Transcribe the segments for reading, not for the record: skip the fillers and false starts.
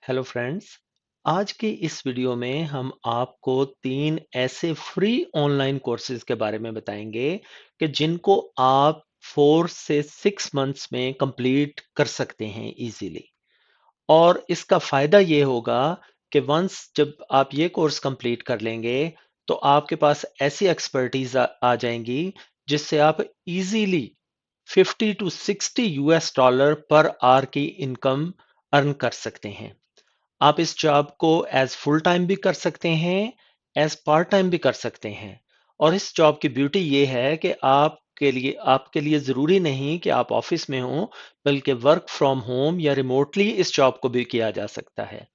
Hello friends. आज की इस वीडियो में हम आपको 3 ऐसे फ्री ऑनलाइन कोर्सेज के बारे में बताएंगे कि जिनको आप 4 से 6 मंथ्स में कंप्लीट कर सकते हैं इजीली। और इसका फ़ायदा ये होगा कि वंस जब आप ये कोर्स कंप्लीट कर लेंगे तो आपके पास ऐसी एक्सपर्टीज आ जाएंगी जिससे आप easily 50 to 60 US dollar per hour की इनकम अर्न कर सकते हैं। आप इस जॉब को एज फुल टाइम भी कर सकते हैं, एज पार्ट टाइम भी कर सकते हैं। और इस जॉब की ब्यूटी ये है कि आपके लिए ज़रूरी नहीं कि आप ऑफिस में हों, बल्कि वर्क फ्रॉम होम या रिमोटली इस जॉब को भी किया जा सकता है।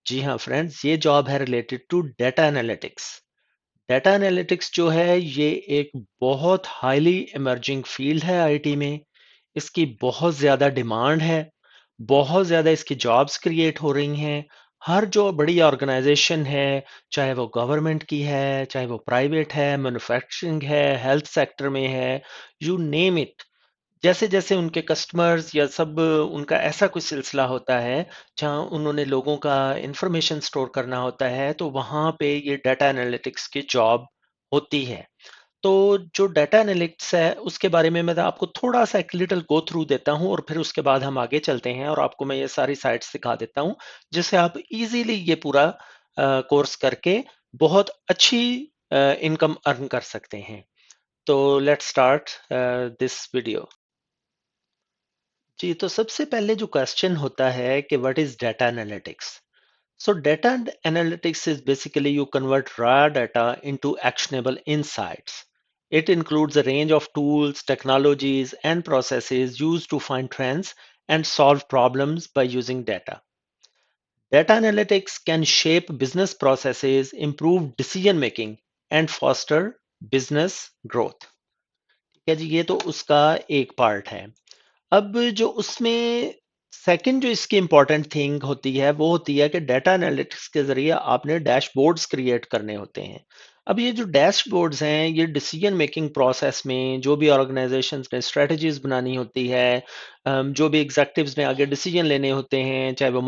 जी हाँ फ्रेंड्स, ये जॉब है related to data analytics. Data analytics जो है ये एक बहुत हाईली इमर्जिंग फील्ड है आईटी में। इसकी बहुत ज़्यादा डिमांड है, बहुत ज़्यादा इसकी जॉब्स क्रिएट हो रही हैं। हर जो बड़ी ऑर्गेनाइजेशन है, चाहे वो गवर्नमेंट की है, चाहे वो प्राइवेट है, मैन्युफैक्चरिंग है, हेल्थ सेक्टर में है, यू नेम इट। जैसे जैसे उनके कस्टमर्स या सब उनका ऐसा कुछ सिलसिला होता है जहाँ उन्होंने लोगों का इंफॉर्मेशन स्टोर करना होता है, तो वहाँ पे ये डाटा एनालिटिक्स की जॉब होती है। तो जो डाटा एनालिटिक्स है उसके बारे में मैं आपको थोड़ा सा एक लिटिल गो थ्रू देता हूँ और फिर उसके बाद हम आगे चलते हैं और आपको मैं ये सारी साइट्स दिखा देता हूँ जिससे आप इजीली ये पूरा कोर्स करके बहुत अच्छी इनकम अर्न कर सकते हैं। तो लेट्स स्टार्ट दिस वीडियो। जी, तो सबसे पहले जो क्वेश्चन होता है कि what is data analytics. So data analytics is basically you convert raw data into actionable insights. It includes a range of tools, technologies, and processes used to find trends and solve problems by using data. Data analytics can shape business processes, improve decision making, and foster business growth. ठीक है जी, ये तो उसका एक part है। अब जो उसमें सेकंड जो इसकी इंपॉर्टेंट थिंग होती है वो होती है कि डाटा एनालिटिक्स के जरिए आपने डैशबोर्ड्स क्रिएट करने होते हैं। अब ये जो डैशबोर्ड्स हैं ये डिसीजन मेकिंग प्रोसेस में जो भी ऑर्गेनाइजेशंस ने स्ट्रेटजीज बनानी होती है, जो भी एग्जेक्टिव्स ने आगे डिसीजन लेने होते हैं, चाहे वो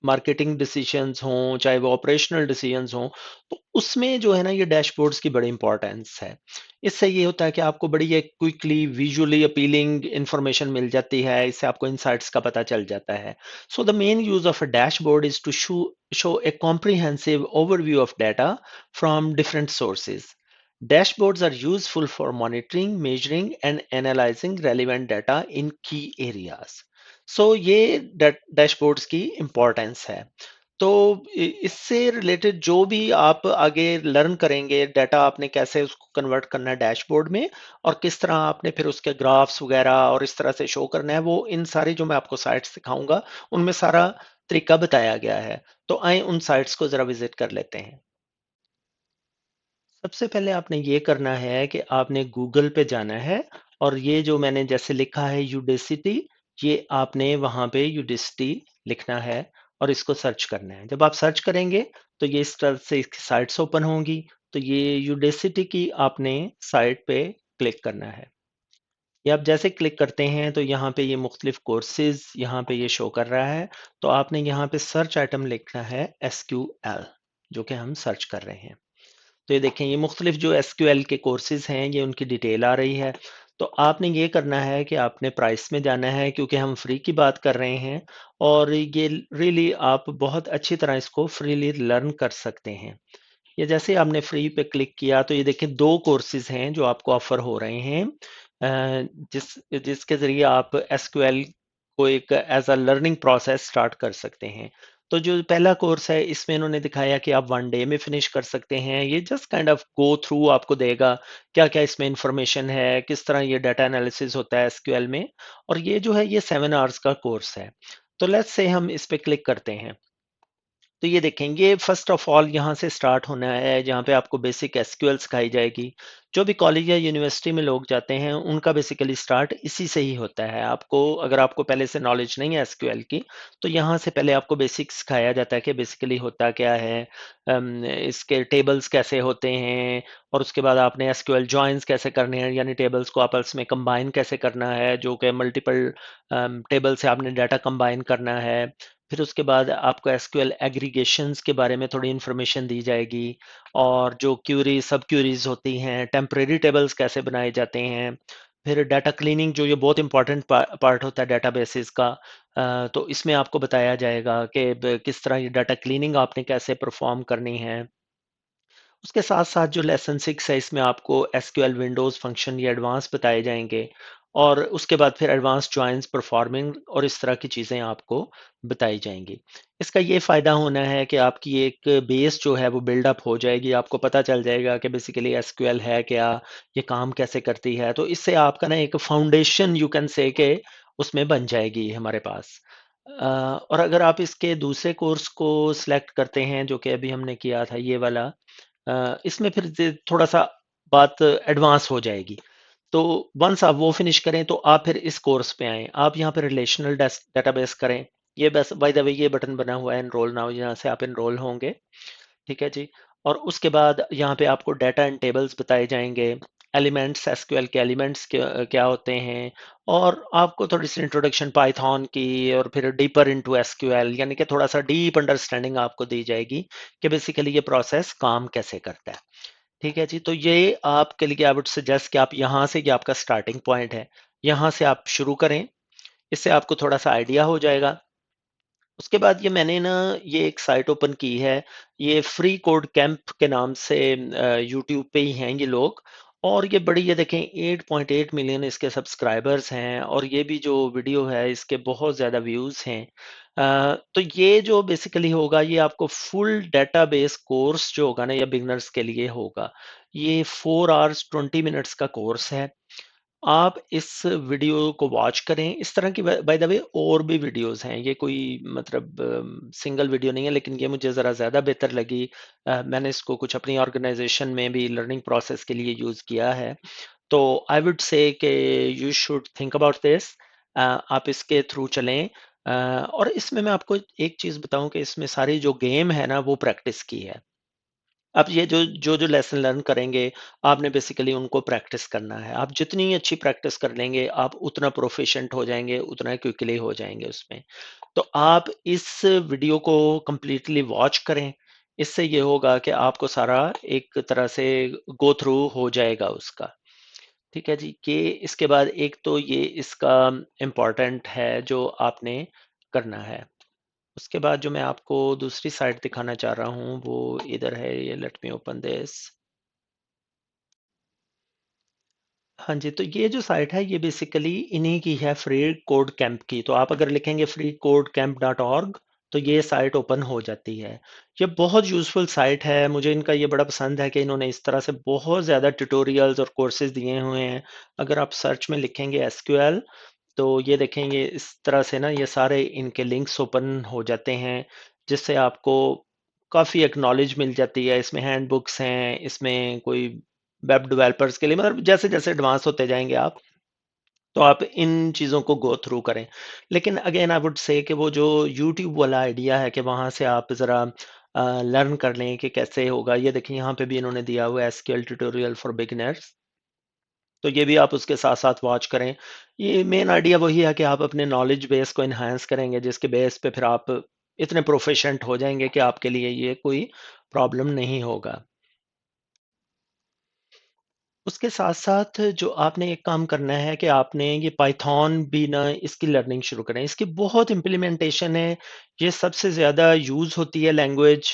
मार्केटिंग डिसीजंस हों, चाहे वो ऑपरेशनल डिसीजंस हों, तो उसमें जो है ना ये डैशबोर्ड्स की बड़ी इंपॉर्टेंस है। इससे ये होता है कि आपको बड़ी एक क्विकली विजुअली अपीलिंग इंफॉर्मेशन मिल जाती है, इससे आपको इनसाइट्स का पता चल जाता है। So the main use of a dashboard is to show a comprehensive overview of data from different sources. Dashboards are useful for monitoring, measuring, and analyzing relevant data in key areas. So ये dashboards की importance है। तो इससे related जो भी आप आगे learn करेंगे, डाटा आपने कैसे उसको कन्वर्ट करना है डैशबोर्ड में और किस तरह आपने फिर उसके ग्राफ्स वगैरह और इस तरह से शो करना है, वो इन सारी जो मैं आपको साइट्स दिखाऊंगा उनमें सारा तरीका बताया गया है। तो आए उन साइट्स को जरा विजिट कर लेते हैं। सबसे पहले आपने ये करना है कि आपने गूगल पे जाना है और ये जो मैंने जैसे लिखा है यूडेसिटी, ये आपने वहाँ पे यूडेसिटी लिखना है और इसको सर्च करना है। जब आप सर्च करेंगे तो ये इस तरह से इसकी साइट्स ओपन होंगी। तो ये यूडेसिटी की आपने साइट पे क्लिक करना है। ये आप जैसे क्लिक करते हैं तो यहाँ पे ये मुख्तलिफ कोर्सेज यहाँ पे ये शो कर रहा है। तो आपने यहाँ पे सर्च आइटम लिखना है SQL, जो कि हम सर्च कर रहे हैं। तो ये देखें, ये मुख्तलिफ जो SQL के कोर्सेज हैं ये उनकी डिटेल आ रही है। तो आपने ये करना है कि आपने प्राइस में जाना है क्योंकि हम फ्री की बात कर रहे हैं और ये रियली आप बहुत अच्छी तरह इसको फ्रीली लर्न कर सकते हैं। ये जैसे आपने फ्री पे क्लिक किया तो ये देखिए दो कोर्सेज हैं जो आपको ऑफर हो रहे हैं, जिसके ज़रिए आप एसक्यूएल को एक as a learning process start कर सकते हैं। तो जो पहला कोर्स है इसमें इन्होंने दिखाया कि आप 1 डे में फिनिश कर सकते हैं। ये just kind of go through आपको देगा क्या क्या इसमें इंफॉर्मेशन है, किस तरह ये डाटा एनालिसिस होता है एसक्यूएल में। और ये जो है ये 7 आवर्स का कोर्स है। तो लेट्स से हम इस पे क्लिक करते हैं। तो ये देखेंगे फर्स्ट ऑफ ऑल यहाँ से स्टार्ट होना है जहाँ पे आपको बेसिक एसक्यूएल सिखाई जाएगी। जो भी कॉलेज या यूनिवर्सिटी में लोग जाते हैं उनका बेसिकली स्टार्ट इसी से ही होता है। आपको अगर आपको पहले से नॉलेज नहीं है एसक्यूएल की तो यहाँ से पहले आपको बेसिक सिखाया जाता है कि बेसिकली होता क्या है, इसके टेबल्स कैसे होते हैं और उसके बाद आपने एसक्यूएल जॉइंस कैसे करने हैं, यानी टेबल्स को आपस में कंबाइन कैसे करना है, जो कि मल्टीपल टेबल से आपने डाटा कंबाइन करना है। फिर उसके बाद आपको एसक्यूएल एग्रीगेशंस के बारे में थोड़ी इन्फॉर्मेशन दी जाएगी, और जो क्यूरी सब क्यूरीज होती हैं, टेम्परेरी टेबल्स कैसे बनाए जाते हैं। फिर डाटा क्लीनिंग, जो ये बहुत इंपॉर्टेंट पार्ट होता है डाटाबेसेस का। तो इसमें आपको बताया जाएगा कि किस तरह ये डाटा क्लीनिंग आपने कैसे परफॉर्म करनी है। उसके साथ साथ जो लेसन 6 है, इसमें आपको एसक्यूएल विंडोज फंक्शन ये एडवांस बताए जाएंगे, और उसके बाद फिर एडवांस ज्वाइंस परफॉर्मिंग और इस तरह की चीज़ें आपको बताई जाएंगी। इसका ये फ़ायदा होना है कि आपकी एक बेस जो है वो बिल्डअप हो जाएगी, आपको पता चल जाएगा कि बेसिकली एसक्यूएल है क्या, ये काम कैसे करती है। तो इससे आपका ना एक फाउंडेशन यू कैन से के उसमें बन जाएगी हमारे पास। और अगर आप इसके दूसरे कोर्स को सिलेक्ट करते हैं जो कि अभी हमने किया था, ये वाला, इसमें फिर थोड़ा सा बात एडवांस हो जाएगी। तो वंस आप वो फिनिश करें तो आप फिर इस कोर्स पे आएँ। आप यहाँ पे रिलेशनल डेटाबेस करें। ये बस बाय द वे ये बटन बना हुआ है एनरोल नाउ, यहाँ से आप एनरोल होंगे। ठीक है जी। और उसके बाद यहाँ पे आपको डाटा एंड टेबल्स बताए जाएंगे, एलिमेंट्स, एसक्यूएल के एलिमेंट्स क्या होते हैं, और आपको थोड़ी सी इंट्रोडक्शन पाइथन की, और फिर डीपर इनटू एसक्यूएल, यानी कि थोड़ा सा डीप अंडरस्टैंडिंग आपको दी जाएगी कि बेसिकली ये प्रोसेस काम कैसे करता है। ठीक है जी। तो ये आपके लिए आई वुड सजेस्ट कि आप यहाँ से, ये आपका स्टार्टिंग पॉइंट है, यहाँ से आप शुरू करें। इससे आपको थोड़ा सा आइडिया हो जाएगा। उसके बाद ये मैंने ना ये एक साइट ओपन की है, ये फ्री कोड कैंप के नाम से, यूट्यूब पे ही हैं ये लोग। और ये बड़ी, ये देखें 8.8 मिलियन इसके सब्सक्राइबर्स हैं, और ये भी जो वीडियो है इसके बहुत ज़्यादा व्यूज़ हैं। तो ये जो बेसिकली होगा, ये आपको फुल डेटाबेस कोर्स जो होगा ना, ये बिगनर्स के लिए होगा। ये 4 आवर्स 20 मिनट्स का कोर्स है। आप इस वीडियो को वॉच करें। इस तरह की बाय द वे और भी वीडियोस हैं, ये कोई मतलब सिंगल वीडियो नहीं है, लेकिन ये मुझे ज़रा ज़्यादा बेहतर लगी। मैंने इसको कुछ अपनी ऑर्गेनाइजेशन में भी लर्निंग प्रोसेस के लिए यूज़ किया है। तो आई वुड से कि you should think about this. आप इसके थ्रू चलें। और इसमें मैं आपको एक चीज़ बताऊं कि इसमें सारी जो गेम है ना, वो प्रैक्टिस की है। अब ये जो लेसन लर्न करेंगे, आपने बेसिकली उनको प्रैक्टिस करना है। आप जितनी अच्छी प्रैक्टिस कर लेंगे, आप उतना प्रोफिशिएंट हो जाएंगे, उतना क्विकली हो जाएंगे उसमें। तो आप इस वीडियो को कंप्लीटली वॉच करें। इससे ये होगा कि आपको सारा एक तरह से गो थ्रू हो जाएगा उसका। ठीक है जी। कि इसके बाद एक तो ये इसका इम्पोर्टेंट है जो आपने करना है। उसके बाद जो मैं आपको दूसरी साइट दिखाना चाह रहा हूँ वो इधर है, ये लेट मी ओपन दिस। हाँ जी, तो ये जो साइट है ये बेसिकली इन्हीं की है, फ्री कोड कैंप की। तो आप अगर लिखेंगे freecodecamp.org तो ये साइट ओपन हो जाती है। ये बहुत यूज़फुल साइट है, मुझे इनका ये बड़ा पसंद है कि इन्होंने इस तरह से बहुत ज़्यादा ट्यूटोरियल्स और कोर्सेज दिए हुए हैं। अगर आप सर्च में लिखेंगे एसक्यूएल, तो ये देखेंगे इस तरह से ना, ये सारे इनके लिंक्स ओपन हो जाते हैं, जिससे आपको काफ़ी एक नॉलेज मिल जाती है। इसमें हैंड बुक्स हैं, इसमें कोई वेब डेवलपर्स के लिए, मतलब जैसे जैसे एडवांस होते जाएंगे आप, तो आप इन चीज़ों को गो थ्रू करें। लेकिन अगेन आई वुड से कि वो जो यूट्यूब वाला आइडिया है कि वहाँ से आप ज़रा लर्न कर लें कि कैसे होगा। ये देखिए यहाँ पे भी इन्होंने दिया हुआ है एसक्यूएल ट्यूटोरियल फॉर बिगिनर्स, तो ये भी आप उसके साथ साथ वॉच करें। ये मेन आइडिया वही है कि आप अपने नॉलेज बेस को इन्हांस करेंगे, जिसके बेस पे फिर आप इतने प्रोफिशिएंट हो जाएंगे कि आपके लिए ये कोई प्रॉब्लम नहीं होगा। उसके साथ-साथ जो आपने एक काम करना है कि आपने ये पाइथन भी ना, इसकी लर्निंग शुरू करें। इसकी बहुत इम्प्लीमेंटेशन है, ये सबसे ज़्यादा यूज़ होती है लैंग्वेज।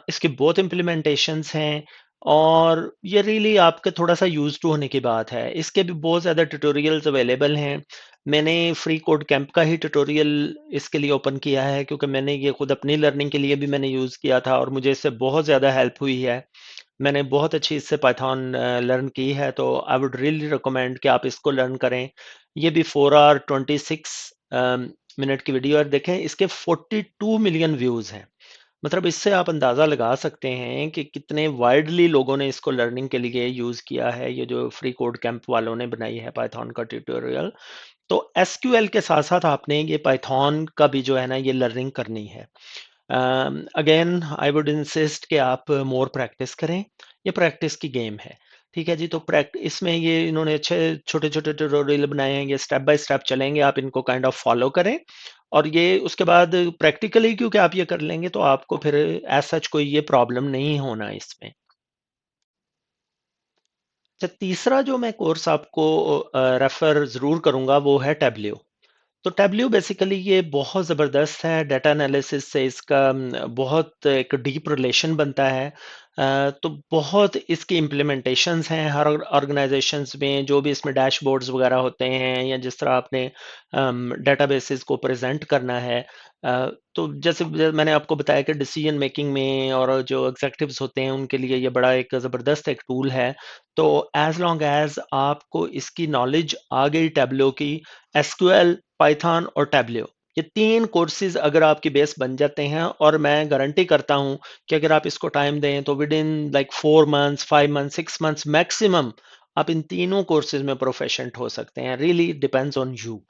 इसके बहुत इम्प्लीमेंटेशंस हैं, और ये रियली आपके थोड़ा-सा यूज़्ड टू होने की बात है। इसके भी बहुत ज़्यादा ट्यूटोरियल्स अवेलेबल हैं। मैंने फ्री कोड कैंप का ही ट्यूटोरियल इसके लिए ओपन किया है, क्योंकि मैंने ये खुद अपनी लर्निंग के लिए भी मैंने यूज़ किया था, और मुझे इससे बहुत ज़्यादा हेल्प हुई है। मैंने बहुत अच्छी इससे पाइथन लर्न की है, तो आई वुड रियली रिकमेंड कि आप इसको लर्न करें। ये भी 4 आवर 26 मिनट की वीडियो है। देखें इसके 42 मिलियन व्यूज़ हैं। मतलब इससे आप अंदाज़ा लगा सकते हैं कि कितने वाइडली लोगों ने इसको लर्निंग के लिए यूज़ किया है। ये जो फ्री कोड कैंप वालों ने बनाई है पाइथन का ट्यूटोरियल। तो एसक्यूएल के साथ साथ आपने ये पाइथन का भी जो है ना, ये लर्निंग करनी है। अगेन आई वुड इंसिस्ट कि आप मोर प्रैक्टिस करें। ये प्रैक्टिस की गेम है। ठीक है जी। तो प्रैक्ट इसमें ये इन्होंने अच्छे छोटे छोटे ट्यूटोरियल बनाए हैं, ये स्टेप बाय स्टेप चलेंगे, आप इनको काइंड ऑफ फॉलो करें। और ये उसके बाद प्रैक्टिकली क्योंकि आप ये कर लेंगे तो आपको फिर एज सच कोई ये प्रॉब्लम नहीं होना इसमें। अच्छा, तीसरा जो मैं कोर्स आपको रेफर ज़रूर करूँगा वो है टैबल्यू। तो टैबल्यू बेसिकली ये बहुत ज़बरदस्त है, डाटा एनालिसिस से इसका बहुत एक डीप रिलेशन बनता है। तो बहुत इसकी इम्प्लीमेंटेशंस हैं हर ऑर्गेनाइजेशंस में, जो भी इसमें डैशबोर्ड्स वगैरह होते हैं या जिस तरह आपने डेटाबेसेस को प्रेजेंट करना है। तो जैसे मैंने आपको बताया कि डिसीजन मेकिंग में और जो एग्जेक्टिव्स होते हैं उनके लिए ये बड़ा एक ज़बरदस्त एक टूल है। तो एज लॉन्ग एज आपको इसकी नॉलेज आ गई टैबलो की, एसक्यूएल, पाइथन और टैबल्यू, ये तीन कोर्सेज अगर आपकी बेस बन जाते हैं, और मैं गारंटी करता हूं कि अगर आप इसको टाइम दें तो with in like 4 months, 5 months, 6 months maximum आप इन तीनों कोर्सेज में प्रोफेशंट हो सकते हैं। Really depends on you.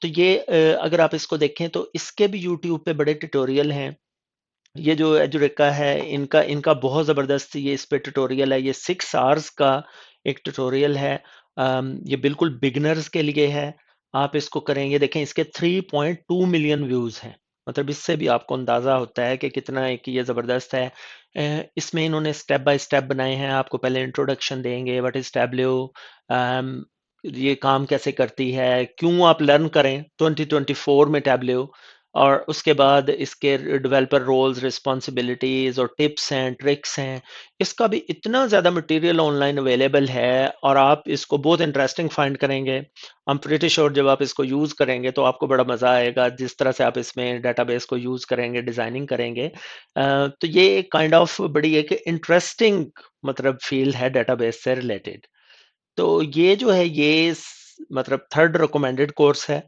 तो ये अगर आप इसको देखें तो इसके भी यूट्यूब पे बड़े ट्यूटोरियल हैं। ये जो एजुरेका है, इनका इनका बहुत ज़बरदस्त ये इस पे ट्यूटोरियल है। ये 6 आवर्स का एक ट्यूटोरियल है। ये बिल्कुल बिगिनर्स के लिए है। आप इसको करेंगे, देखें इसके 3.2 मिलियन व्यूज़ हैं। मतलब इससे भी आपको अंदाज़ा होता है कि कितना एक ये ज़बरदस्त है। इसमें इन्होंने स्टेप बाय स्टेप बनाए हैं। आपको पहले इंट्रोडक्शन देंगे, व्हाट इज़ टैबल्यू, ये काम कैसे करती है, क्यों आप लर्न करें 2024 में टैबल्यू, और उसके बाद इसके डेवलपर रोल्स, रिस्पॉन्सिबिलिटीज और टिप्स हैं, ट्रिक्स हैं। इसका भी इतना ज़्यादा मटेरियल ऑनलाइन अवेलेबल है और आप इसको बहुत इंटरेस्टिंग फाइंड करेंगे। I'm pretty sure जब आप इसको यूज़ करेंगे तो आपको बड़ा मज़ा आएगा, जिस तरह से आप इसमें डेटाबेस को यूज़ करेंगे, डिज़ाइनिंग करेंगे। तो ये एक काइंड ऑफ बड़ी एक इंटरेस्टिंग मतलब फील्ड है डेटाबेस से रिलेटेड। तो ये जो है ये मतलब थर्ड रिकमेंडेड कोर्स है,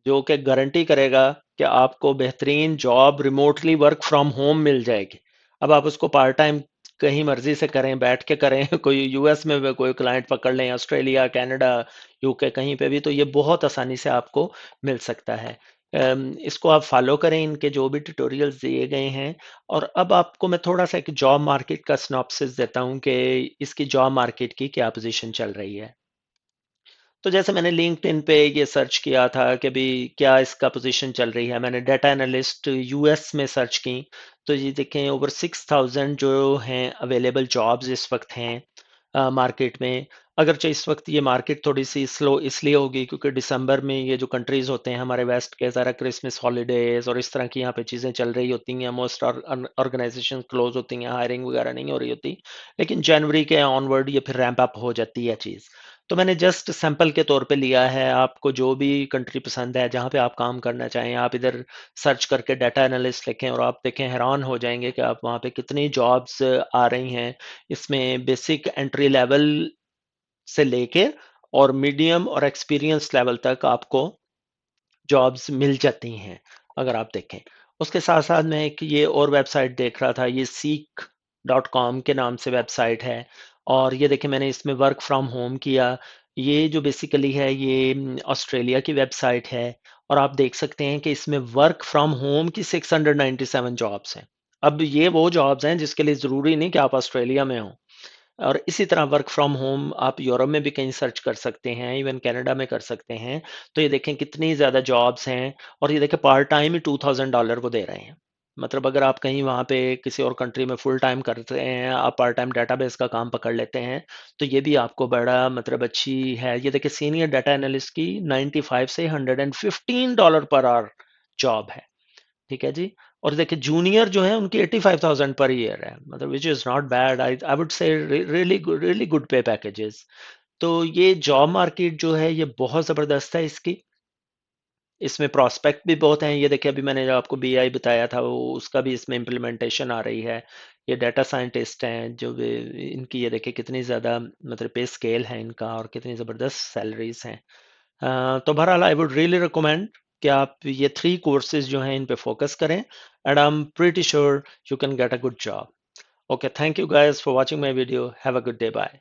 जो कि गारंटी करेगा कि आपको बेहतरीन job remotely work from home मिल जाएगी। अब आप उसको पार्ट टाइम कहीं मर्जी से करें, बैठ के करें, कोई यूएस में भी कोई क्लाइंट पकड़ लें, ऑस्ट्रेलिया, कनाडा, यूके, कहीं पे भी, तो ये बहुत आसानी से आपको मिल सकता है। इसको आप फॉलो करें, इनके जो भी ट्यूटोरियल्स दिए गए हैं। और अब आपको मैं थोड़ा सा एक जॉब मार्केट का सिनॉप्सिस देता हूँ कि इसकी जॉब मार्केट की क्या पोजीशन चल रही है। तो जैसे मैंने लिंक्डइन पे ये सर्च किया था कि भी क्या इसका पोजीशन चल रही है, मैंने डाटा एनालिस्ट यूएस में सर्च की। तो ये देखें ओवर 6,000 जो हैं अवेलेबल जॉब्स इस वक्त हैं मार्केट में। अगरचे इस वक्त ये मार्केट थोड़ी सी स्लो इसलिए होगी क्योंकि दिसंबर में ये जो कंट्रीज होते हैं हमारे वेस्ट के, ज़रा क्रिसमस हॉलीडेज और इस तरह की यहाँ पे चीज़ें चल रही होती हैं। मोस्ट ऑर्गेनाइजेशन क्लोज होती हैं, हायरिंग वगैरह नहीं हो रही होती। लेकिन जनवरी के ऑनवर्ड ये फिर रैंप अप हो जाती है चीज़। तो मैंने जस्ट सैंपल के तौर पे लिया है। आपको जो भी कंट्री पसंद है जहाँ पे आप काम करना चाहें, आप इधर सर्च करके डाटा एनालिस्ट लिखें और आप देखें, हैरान हो जाएंगे कि आप वहाँ पे कितनी जॉब्स आ रही हैं। इसमें बेसिक एंट्री लेवल से लेके और मीडियम और एक्सपीरियंस लेवल तक आपको जॉब्स मिल जाती हैं, अगर आप देखें। उसके साथ साथ मैं एक ये और वेबसाइट देख रहा था, ये सीक डॉट कॉम के नाम से वेबसाइट है। और ये देखिए मैंने इसमें वर्क फ्रॉम होम किया। ये जो बेसिकली है ये ऑस्ट्रेलिया की वेबसाइट है। और आप देख सकते हैं कि इसमें वर्क फ्रॉम होम की 697 जॉब्स हैं। अब ये वो जॉब्स हैं जिसके लिए ज़रूरी नहीं कि आप ऑस्ट्रेलिया में हों। और इसी तरह वर्क फ्रॉम होम आप यूरोप में भी कहीं सर्च कर सकते हैं, इवन कनाडा में कर सकते हैं। तो ये देखें कितनी ज़्यादा जॉब्स हैं। और ये देखें पार्ट टाइम ही $2,000 वो दे रहे हैं। मतलब अगर आप कहीं वहाँ पे किसी और कंट्री में फुल टाइम करते हैं, आप पार्ट टाइम डेटाबेस का काम पकड़ लेते हैं, तो ये भी आपको बड़ा मतलब अच्छी है। ये देखिए सीनियर डाटा एनालिस्ट की 95 से $115 पर आवर जॉब है। ठीक है जी। और देखिए जूनियर जो है उनकी 85,000 पर ईयर है, मतलब which is not bad. I I would say really good पे पैकेजेस। तो ये जॉब मार्केट जो है ये बहुत ज़बरदस्त है इसकी। इसमें प्रोस्पेक्ट भी बहुत हैं। ये देखिए अभी मैंने जो आपको बीआई बताया था वो उसका भी इसमें इम्प्लीमेंटेशन आ रही है। ये डाटा साइंटिस्ट हैं जो भी, इनकी ये देखिए कितनी ज़्यादा मतलब पे स्केल है इनका और कितनी ज़बरदस्त सैलरीज हैं। तो बहरहाल आई वुड रियली रिकमेंड कि आप ये 3 कोर्सेज जो हैं इन पे फोकस करें, and I am pretty sure you can get a good job. Okay, thank you guys for watching my video. Have a good day, bye.